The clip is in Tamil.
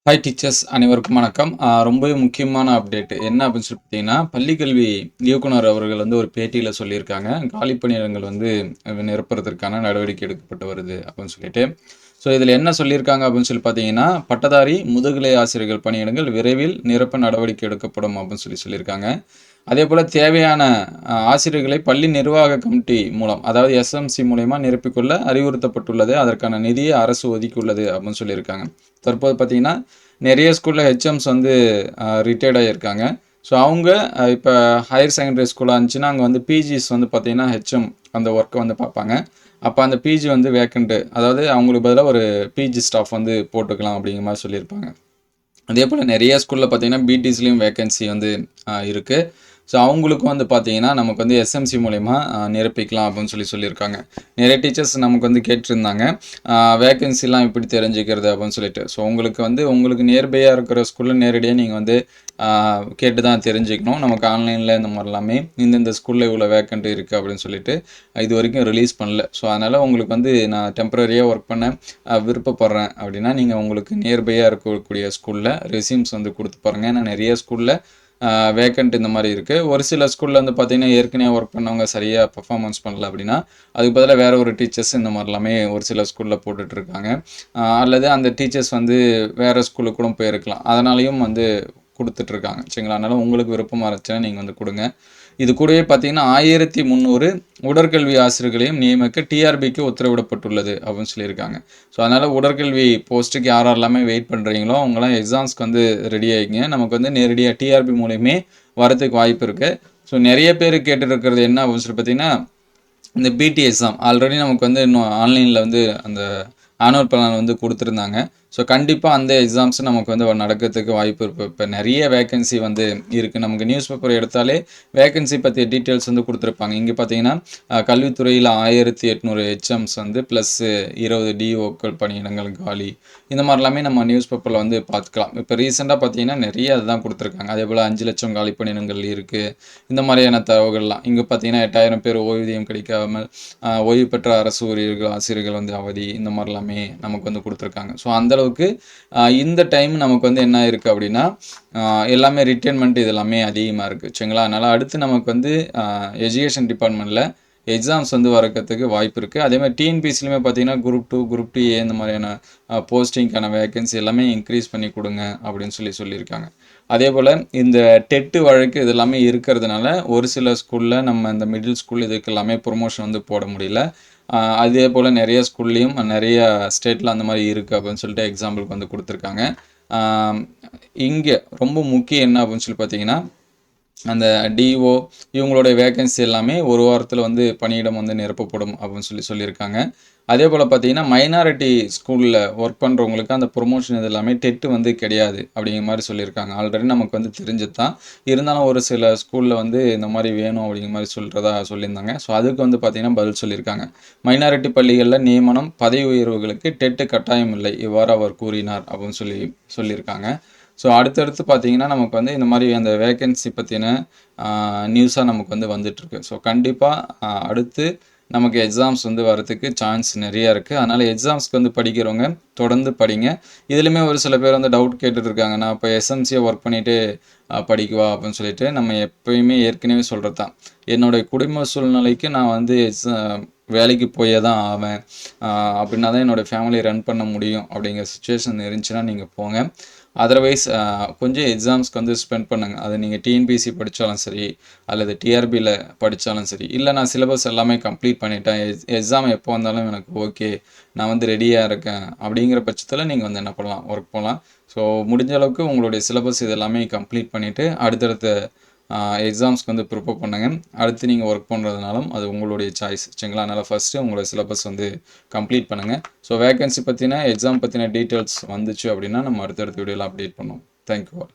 ஹாய் டீச்சர்ஸ் அனைவருக்கும் வணக்கம். ரொம்பவே முக்கியமான அப்டேட் என்ன அப்படின்னு சொல்லி பார்த்தீங்கன்னா, பள்ளிக்கல்வி இயக்குனர் அவர்கள் வந்து ஒரு பேட்டியில சொல்லியிருக்காங்க. காலி பணியிடங்கள் வந்து நிரப்புறதற்கான நடவடிக்கை எடுக்கப்பட்டு வருது அப்படின்னு சொல்லிட்டு. ஸோ இதில என்ன சொல்லியிருக்காங்க அப்படின்னு சொல்லி பார்த்தீங்கன்னா, பட்டதாரி முதுகலை ஆசிரியர்கள் பணியிடங்கள் விரைவில் நிரப்ப நடவடிக்கை எடுக்கப்படும் அப்படின்னு சொல்லியிருக்காங்க. அதேபோல தேவையான ஆசிரியர்களை பள்ளி நிர்வாக கமிட்டி மூலம், அதாவது எஸ்எம்சி மூலியமா நிரப்பிக்கொள்ள அறிவுறுத்தப்பட்டுள்ளது. அதற்கான நிதியை அரசு ஒதுக்கியுள்ளது அப்படின்னு சொல்லியிருக்காங்க. தற்போது பார்த்தீங்கன்னா, நெறைய ஸ்கூல்ல ஹெச்எம்ஸ் வந்து ரிட்டயர்ட் ஆகியிருக்காங்க. ஸோ அவங்க இப்போ ஹையர் செகண்டரி ஸ்கூலாக இருந்துச்சுன்னா, அங்கே வந்து பிஜிஸ் வந்து பார்த்தீங்கன்னா, ஹெச்எம் அந்த ஒர்க்கை வந்து பார்ப்பாங்க. அப்போ அந்த பிஜி வந்து வேக்கண்ட்டு, அதாவது அவங்களுக்கு பதிலாக ஒரு பிஜி ஸ்டாஃப் வந்து போட்டுக்கலாம் அப்படிங்கிற மாதிரி சொல்லியிருப்பாங்க. அதே போல் நிறைய ஸ்கூலில் பார்த்தீங்கன்னா பிடிஸ்லேயும் வேக்கன்சி வந்து இருக்குது. ஸோ அவங்களுக்கும் வந்து பார்த்தீங்கன்னா நமக்கு வந்து எஸ்எம்சி மூலயமா நிரப்பிக்கலாம் அப்படின்னு சொல்லியிருக்காங்க. நிறைய டீச்சர்ஸ் நமக்கு வந்து கேட்டிருந்தாங்க வேக்கன்சிலாம் எப்படி தெரிஞ்சுக்கிறது அப்படின்னு சொல்லிட்டு. ஸோ உங்களுக்கு நியர்பையாக இருக்கிற ஸ்கூலில் நேரடியாக நீங்கள் வந்து கேட்டு தான் தெரிஞ்சுக்கணும். நமக்கு ஆன்லைனில் இந்த மாதிரிலாமே இந்த ஸ்கூலில் இவ்வளோ வேக்கண்ட் இருக்குது அப்படின்னு சொல்லிட்டு இது வரைக்கும் ரிலீஸ் பண்ணல. ஸோ அதனால் உங்களுக்கு வந்து நான் டெம்பரரியாக ஒர்க் பண்ண விருப்பப்படுறேன் அப்படின்னா, நீங்கள் உங்களுக்கு நியர்பையாக இருக்கக்கூடிய ஸ்கூலில் ரெஸ்யூம்ஸ் வந்து கொடுத்து பாருங்கள். ஏன்னா நிறைய ஸ்கூலில் வேக்கண்ட் இந்த மாதிரி இருக்குது. ஒரு சில ஸ்கூலில் வந்து பார்த்திங்கன்னா ஏற்கனவே ஒர்க் பண்ணவங்க சரியாக பர்ஃபார்மன்ஸ் பண்ணல அப்படின்னா, அதுக்கு பதிலாக வேறு ஒரு டீச்சர்ஸ் இந்த மாதிரிலாமே ஒரு சில ஸ்கூலில் போட்டுட்ருக்காங்க. அல்லது அந்த டீச்சர்ஸ் வந்து வேறு ஸ்கூலுக்கு கூட போயிருக்கலாம். அதனாலேயும் வந்து கொடுத்துட்ருக்காங்க. சரிங்களா? அதனால் உங்களுக்கு விருப்பமாக இருந்துச்சுன்னா நீங்கள் வந்து கொடுங்க. இது கூடவே பார்த்தீங்கன்னா 1300 உடற்கல்வி ஆசிரியர்களையும் நியமிக்க டிஆர்பிக்கு உத்தரவிடப்பட்டுள்ளது அப்படின்னு சொல்லியிருக்காங்க. ஸோ அதனால் உடற்கல்வி போஸ்ட்டுக்கு யாரெல்லாமே வெயிட் பண்ணுறீங்களோ அவங்களாம் எக்ஸாம்ஸ்க்கு வந்து ரெடி ஆகிங்க. நமக்கு வந்து நேரடியாக டிஆர்பி மூலியமே வரதுக்கு வாய்ப்பு இருக்குது. ஸோ நிறைய பேர் கேட்டுருக்கிறது என்ன அப்படின்னு சொல்லி பார்த்தீங்கன்னா, இந்த பிடி எக்ஸாம் ஆல்ரெடி நமக்கு வந்து இன்னும் ஆன்லைனில் வந்து அந்த ஆனுவல் பிளான் வந்து கொடுத்துருந்தாங்க. ஸோ கண்டிப்பாக அந்த எக்ஸாம்ஸ் நமக்கு வந்து நடக்கிறதுக்கு வாய்ப்பு இருக்குது. இப்போ நிறைய வேக்கன்சி வந்து இருக்குது. நமக்கு நியூஸ் பேப்பர் எடுத்தாலே வேக்கன்சி பற்றிய டீட்டெயில்ஸ் வந்து கொடுத்துருப்பாங்க. இங்கே பார்த்தீங்கன்னா கல்வித்துறையில் 1800 ஹெச்எம்ஸ் வந்து ப்ளஸ் 20 டிஓக்கள் பணியிடங்கள் காலி. இந்த மாதிரிலாமே நம்ம நியூஸ் பேப்பரில் வந்து பார்த்துக்கலாம். இப்போ ரீசெண்டாக பார்த்தீங்கன்னா நிறைய அதுதான் கொடுத்துருக்காங்க. அதே போல் 5 லட்சம் காலி பணியிடங்கள் இருக்குது. இந்த மாதிரியான தகவல்கள்லாம் இங்கே பார்த்தீங்கன்னா 8000 பேர் ஓய்வூதியம் கிடைக்காமல் ஓய்வு பெற்ற அரசு ஊழியர்கள் ஆசிரியர்கள் வந்து அவதி, இந்த மாதிரிலாமே நமக்கு வந்து கொடுத்துருக்காங்க. ஸோ அந்தளவுக்கு இந்த டைம் நமக்கு வந்து என்ன இருக்குது அப்படின்னா எல்லாமே ரிட்டைர்மெண்ட் இது எல்லாமே அதிகமாக இருக்குது. சரிங்களா? அதனால் அடுத்து நமக்கு வந்து எஜுகேஷன் டிபார்ட்மெண்ட்டில் எக்ஸாம்ஸ் வந்து வரக்கிறதுக்கு வாய்ப்பு இருக்குது. அதேமாதிரி டிஎன்பிசிலுமே பார்த்தீங்கன்னா குரூப் 2 குரூப் 2A இந்த மாதிரியான போஸ்டிங்க்கான வேக்கன்சி எல்லாமே இன்க்ரீஸ் பண்ணி கொடுங்க அப்படின்னு சொல்லியிருக்காங்க. அதே போல் இந்த டெட்டு வழக்கு இது எல்லாமே இருக்கிறதுனால ஒரு சில ஸ்கூலில் நம்ம இந்த மிடில் ஸ்கூல் இதுக்கு எல்லாமே ப்ரொமோஷன் வந்து போட முடியல. அதே போல் நிறைய ஸ்கூல்லேயும் நிறைய ஸ்டேட்டில் அந்த மாதிரி இருக்குது அப்படின்னு சொல்லிட்டு எக்ஸாம்பிளுக்கு வந்து கொடுத்துருக்காங்க. இங்கே ரொம்ப முக்கியம் என்ன அப்படின்னு சொல்லி பார்த்தீங்கன்னா, அந்த டிஓ இவங்களுடைய வேக்கன்சி எல்லாமே ஒரு வாரத்தில் வந்து பணியிடம் வந்து நிரப்பப்படும் அப்படின்னு சொல்லியிருக்காங்க. அதே போல் பார்த்தீங்கன்னா மைனாரிட்டி ஸ்கூலில் ஒர்க் பண்ணுறவங்களுக்கு அந்த ப்ரொமோஷன் இது எல்லாமே டெட்டு வந்து கிடையாது அப்படிங்கிற மாதிரி சொல்லியிருக்காங்க. ஆல்ரெடி நமக்கு வந்து தெரிஞ்சது தான். இருந்தாலும் ஒரு சில ஸ்கூலில் வந்து இந்த மாதிரி வேணும் அப்படிங்கிற மாதிரி சொல்லியிருந்தாங்க. ஸோ அதுக்கு வந்து பார்த்திங்கன்னா பதில் சொல்லியிருக்காங்க. மைனாரிட்டி பள்ளிகளில் நியமனம் பதவி உயர்வுகளுக்கு டெட்டு கட்டாயம் இல்லை, இவ்வாறு அவர் கூறினார் அப்படின்னு சொல்லியிருக்காங்க. ஸோ அடுத்தடுத்து பார்த்தீங்கன்னா நமக்கு வந்து இந்த மாதிரி அந்த வேக்கன்சி பற்றின நியூஸாக நமக்கு வந்து வந்துட்டுருக்கு. ஸோ கண்டிப்பாக அடுத்து நமக்கு எக்ஸாம்ஸ் வந்து வரதுக்கு சான்ஸ் நிறையா இருக்குது. அதனால் எக்ஸாம்ஸ்க்கு வந்து படிக்கிறவங்க தொடர்ந்து படிங்க. இதுலையுமே ஒரு சில பேர் வந்து டவுட் கேட்டுட்ருக்காங்க. நான் இப்போ எஸ்எம்சியை ஒர்க் பண்ணிவிட்டு படிக்கவா அப்படின்னு சொல்லிட்டு. நம்ம எப்பயுமே ஏற்கனவே சொல்கிறது தான், என்னுடைய குடும்ப சூழ்நிலைக்கு நான் வந்து வேலைக்கு போயே தான் ஆவேன் அப்படின்னா தான் என்னோடய ஃபேமிலியை ரன் பண்ண முடியும் அப்படிங்கிற சுச்சுவேஷன் இருந்துச்சுன்னா நீங்கள் போங்க. அதர்வைஸ் கொஞ்சம் எக்ஸாம்ஸ்க்கு வந்து ஸ்பெண்ட் பண்ணுங்கள். அது நீங்கள் டிஎன்பிசி படித்தாலும் சரி, அல்லது டிஆர்பியில் படித்தாலும் சரி, இல்லை நான் சிலபஸ் எல்லாமே கம்ப்ளீட் பண்ணிட்டேன், எக்ஸாம் எப்போ வந்தாலும் எனக்கு ஓகே, நான் வந்து ரெடியாக இருக்கேன் அப்படிங்கிற பட்சத்தில் நீங்கள் வந்து என்ன பண்ணலாம், ஒர்க் போகலாம். ஸோ முடிஞ்ச அளவுக்கு உங்களுடைய சிலபஸ் இது எல்லாமே கம்ப்ளீட் பண்ணிவிட்டு அடுத்தடுத்த எக்ஸாம்ஸ்க்கு வந்து ப்ரிப்பேர் பண்ணுங்கள். அடுத்து நீங்கள் ஒர்க் பண்ணுறதுனாலும் அது உங்களுடைய சாய்ஸ். சரிங்களா? அதனால் ஃபஸ்ட்டு உங்களோட சிலபஸ் வந்து கம்ப்ளீட் பண்ணுங்கள். ஸோ வேக்கன்சி பற்றின எக்ஸாம் பற்றின டீட்டெயில்ஸ் வந்துச்சு அப்படின்னா நம்ம அடுத்தடுத்த வீடியோவில் அப்டேட் பண்ணுவோம். Thank you all.